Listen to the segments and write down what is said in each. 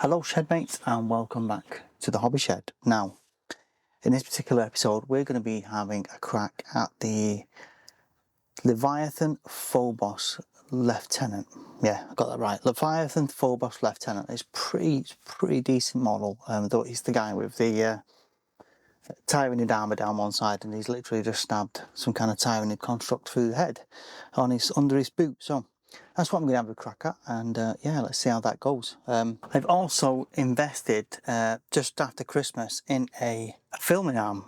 Hello Shedmates and welcome back to the Hobby Shed. Now, in this particular episode we're going to be having a crack at the Leviathan Phobos Lieutenant. Yeah, I got that right. Leviathan Phobos Lieutenant. It's pretty decent model, though he's the guy with the Tyranid armour down one side, and he's literally just stabbed some kind of Tyranid construct through the head under his boot. So that's what I'm going to have a crack at, and yeah, let's see how that goes. I've also invested just after Christmas in a filming arm.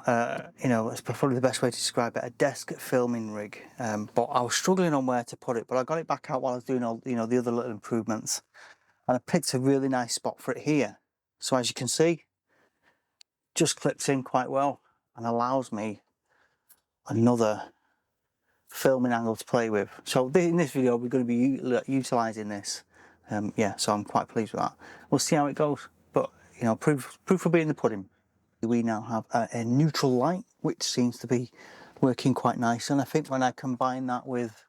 You know, it's probably the best way to describe it, a desk filming rig. But I was struggling on where to put it, but I got it back out while I was doing all, the other little improvements, and I picked a really nice spot for it here. So as you can see, just clips in quite well and allows me another filming angle to play with. So in this video we're going to be utilising this. Yeah, so I'm quite pleased with that. We'll see how it goes, but you know, proof will be in the pudding. We now have a neutral light which seems to be working quite nice, and I think when I combine that with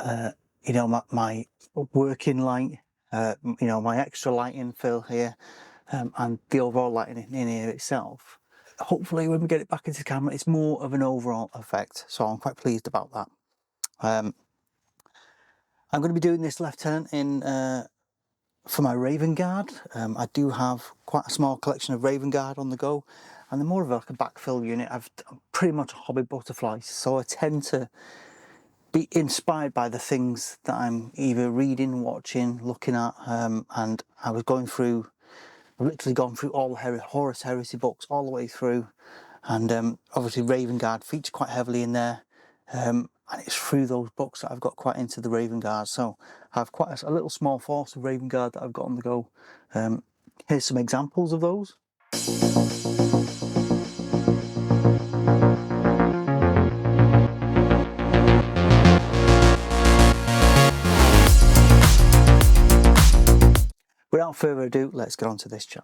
you know, my working light, you know, my extra lighting fill here, and the overall lighting in here itself, hopefully when we get it back into the camera it's more of an overall effect, so I'm quite pleased about that. I'm going to be doing this Lieutenant in for my Raven Guard. I do have quite a small collection of Raven Guard on the go, and they're more of like a backfill unit. I'm pretty much a hobby butterfly, so I tend to be inspired by the things that I'm either reading, watching, looking at, and I was going through, I've literally gone through all the Horus Heresy books all the way through, and obviously Raven Guard features quite heavily in there, and it's through those books that I've got quite into the Raven Guard. So I have quite a little small force of Raven Guard that I've got on the go. Here's some examples of those. Without further ado, let's get on to this chat.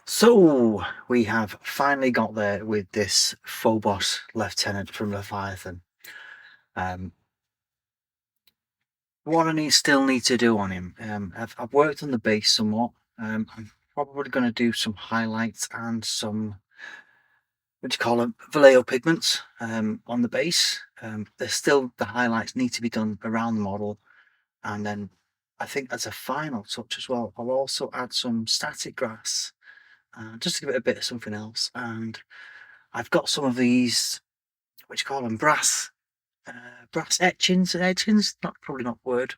So we have finally got there with this Phobos Lieutenant from Leviathan. What I still need to do on him, I've worked on the base somewhat. I'm probably going to do some highlights and some, what do you call them, Vallejo pigments on the base. There's still, the highlights need to be done around the model, and then I think as a final touch as well, I'll also add some static grass just to give it a bit of something else. And I've got some of these, what do you call them, brass etchings, not probably not word.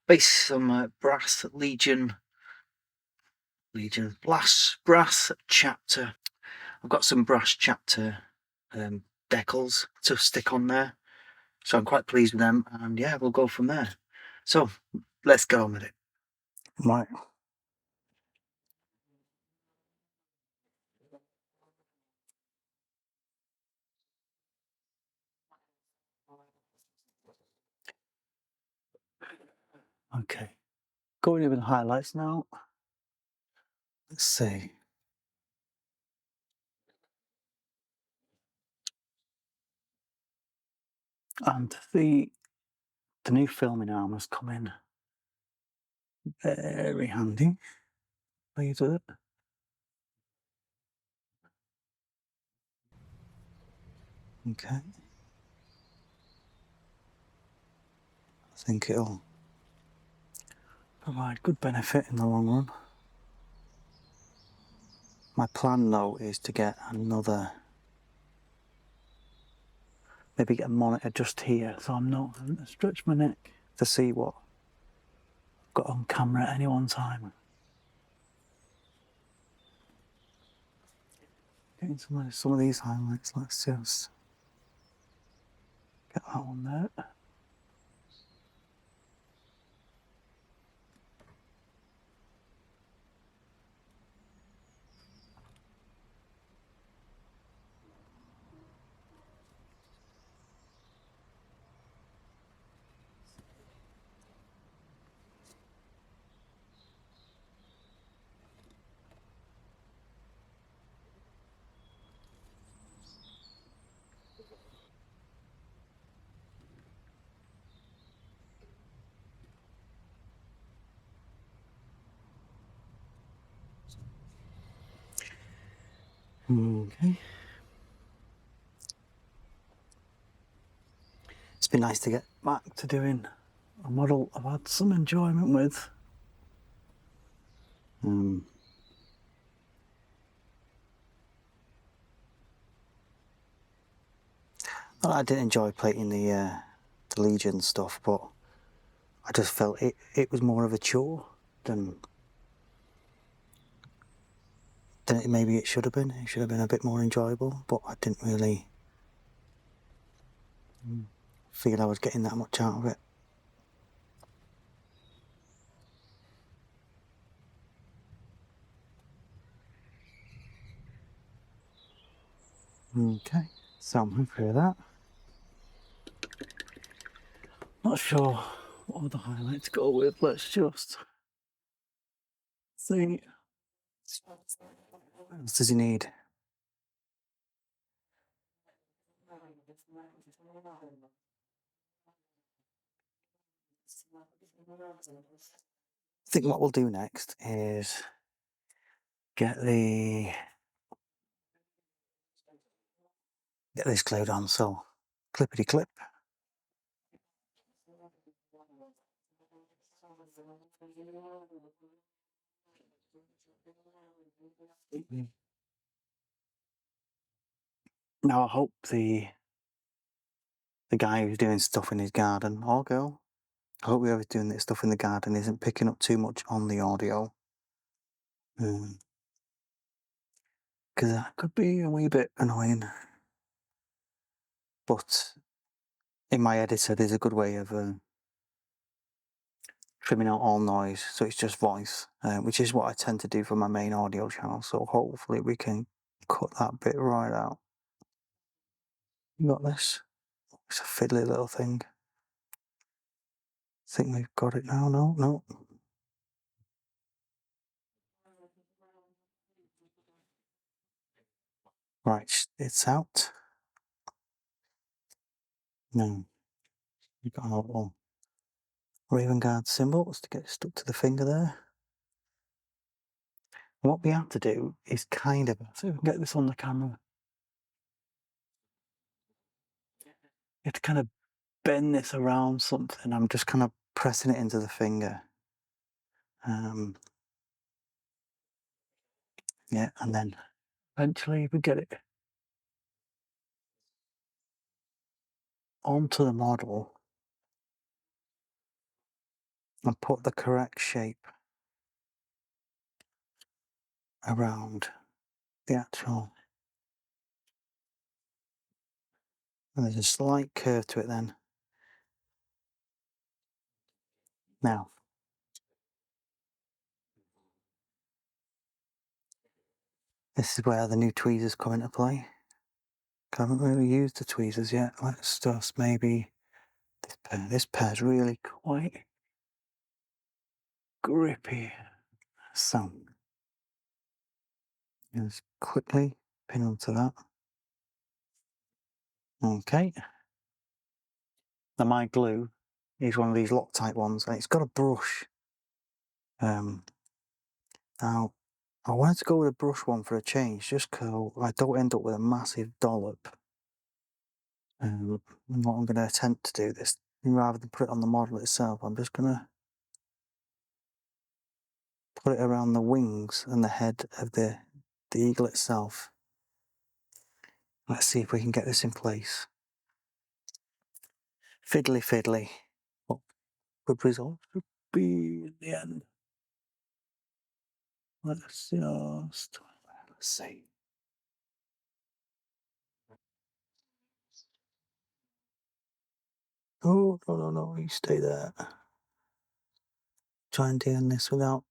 Basically some brass Legion brass chapter. I've got some brass chapter decals to stick on there, so I'm quite pleased with them, and yeah, we'll go from there. So let's get on with it. Right. Okay, going over the highlights now. Let's see. And the new filming arm has come in very handy. Pleased with it. Okay. I think it'll provide good benefit in the long run. My plan though is to get another, maybe get a monitor just here, so I'm not having to stretch my neck to see what I've got on camera at any one time. Getting some of these highlights, let's just get that one there. Okay. It's been nice to get back to doing a model I've had some enjoyment with. Well, I did enjoy plating the Legion stuff, but I just felt it was more of a chore than maybe it should have been. It should have been a bit more enjoyable, but I didn't really feel I was getting that much out of it. Okay, so I'm happy with that. Not sure what other highlight to go with. Let's just see. What else does he need? I think what we'll do next is get this glued on. So clippity clip. Now I hope the guy who's doing stuff in his garden, or girl, I hope whoever's doing this stuff in the garden isn't picking up too much on the audio. Because that could be a wee bit annoying. But in my editor, there's a good way of trimming out all noise, so it's just voice, which is what I tend to do for my main audio channel. So hopefully we can cut that bit right out. You got this? It's a fiddly little thing. Think we've got it now? No. Right, it's out. No, you've got a little Raven Guard symbols to get stuck to the finger there. And what we have to do is kind of, so we can get this on the camera. You have to kind of bend this around something. I'm just kind of pressing it into the finger. Yeah, and then eventually we get it onto the model and put the correct shape around the actual, and there's a slight curve to it then. Now, this is where the new tweezers come into play. I haven't really used the tweezers yet. Let's just maybe, this pair's really quite grippy. So, just quickly pin onto that. Okay. Now my glue is one of these Loctite ones, and it's got a brush. Now, I wanted to go with a brush one for a change, just because I don't end up with a massive dollop. And what I'm going to attempt to do this, rather than put it on the model itself, I'm just going to put it around the wings and the head of the eagle itself. Let's see if we can get this in place. Fiddly fiddly. What good result should be in the end. Let's see. Oh, no, you stay there. Try and doing this without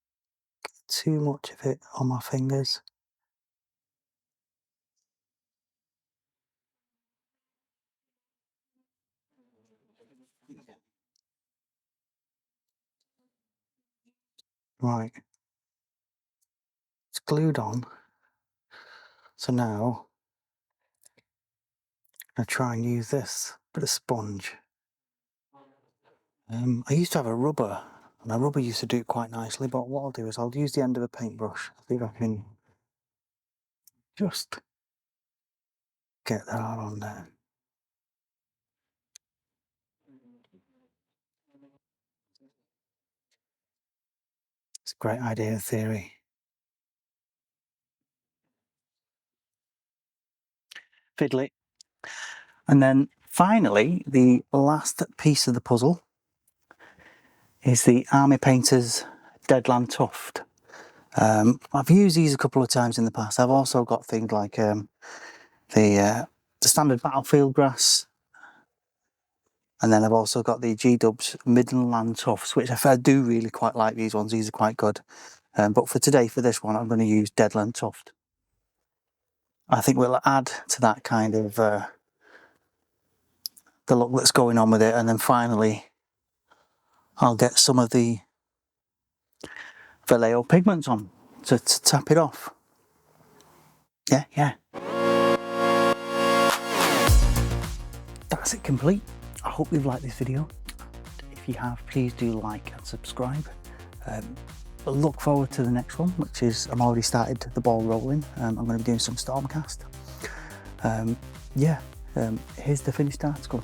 too much of it on my fingers. Right. It's glued on. So now, I'm going to try and use this bit of sponge. I used to have a rubber, and a rubber used to do it quite nicely, but what I'll do is I'll use the end of a paintbrush. I think I can just get that on there. It's a great idea in theory. Fiddly. And then finally, the last piece of the puzzle is the Army Painter's Deadland Tuft. I've used these a couple of times in the past. I've also got things like the standard battlefield grass, and then I've also got the G-Dubs Midland Tufts, which I do really quite like these ones. These are quite good. But for today, for this one, I'm going to use Deadland Tuft. I think we'll add to that kind of the look that's going on with it, and then finally I'll get some of the Vallejo pigments on to tap it off. Yeah. That's it complete. I hope you've liked this video. If you have, please do like and subscribe. Look forward to the next one, which is, I'm already started the ball rolling. I'm going to be doing some Stormcast. Here's the finished article.